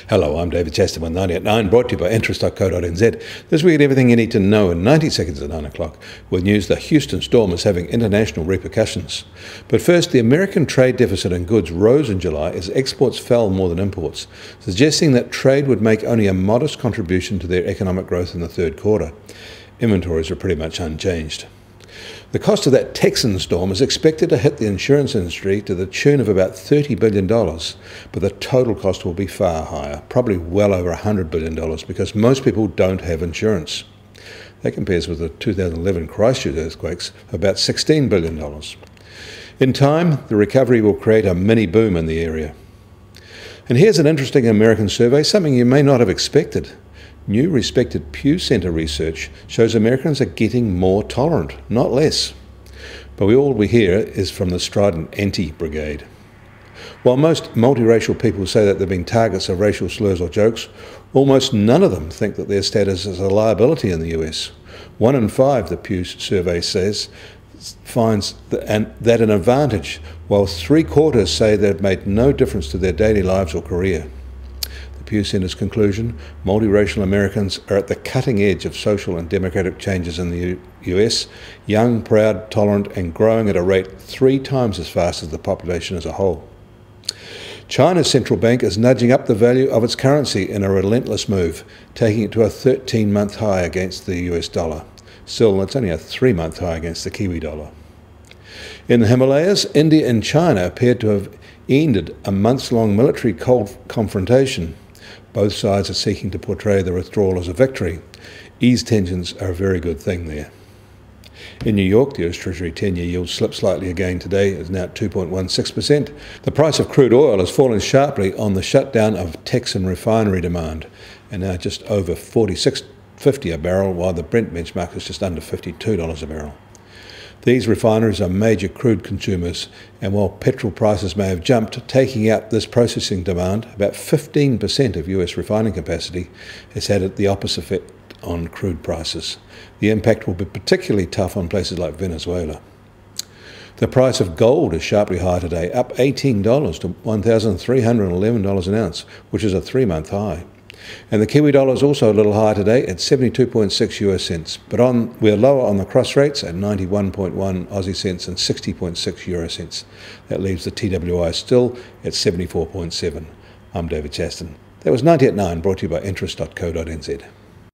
Hello, I'm David Chaston with 90 at 9, brought to you by interest.co.nz. This week at everything you need to know in 90 seconds at 9 o'clock, with news the Houston storm is having international repercussions. But first, the American trade deficit in goods rose in July as exports fell more than imports, suggesting that trade would make only a modest contribution to their economic growth in the third quarter. Inventories are pretty much unchanged. The cost of that Texan storm is expected to hit the insurance industry to the tune of about $30 billion, but the total cost will be far higher, probably well over $100 billion, because most people don't have insurance. That compares with the 2011 Christchurch earthquakes of about $16 billion. In time, the recovery will create a mini boom in the area. And here's an interesting American survey, something you may not have expected. New respected Pew Center research shows Americans are getting more tolerant, not less. But all we hear is from the strident anti-brigade. While most multiracial people say that they've been targets of racial slurs or jokes, almost none of them think that their status is a liability in the US. 1 in 5, the Pew survey says, finds that an advantage, while 3/4 say they've made no difference to their daily lives or career. Pew Center's conclusion: multiracial Americans are at the cutting edge of social and democratic changes in the US, young, proud, tolerant, and growing at a rate 3 times as fast as the population as a whole. China's central bank is nudging up the value of its currency in a relentless move, taking it to a 13-month high against the US dollar. Still, it's only a 3-month high against the Kiwi dollar. In the Himalayas, India and China appeared to have ended a months-long military confrontation. Both sides are seeking to portray the withdrawal as a victory. Ease tensions are a very good thing there. In New York, the US Treasury 10-year yield slipped slightly again today. It's now at 2.16%. The price of crude oil has fallen sharply on the shutdown of Texan refinery demand, and now just over $46.50 a barrel, while the Brent benchmark is just under $52 a barrel. These refineries are major crude consumers, and while petrol prices may have jumped, taking out this processing demand, about 15% of US refining capacity, has had the opposite effect on crude prices. The impact will be particularly tough on places like Venezuela. The price of gold is sharply higher today, up $18 to $1,311 an ounce, which is a 3-month high. And the Kiwi dollar is also a little higher today at 72.6 US cents, but we're lower on the cross rates at 91.1 Aussie cents and 60.6 euro cents. That leaves the TWI still at 74.7. I'm David Chaston. That was 90 at 9, brought to you by interest.co.nz.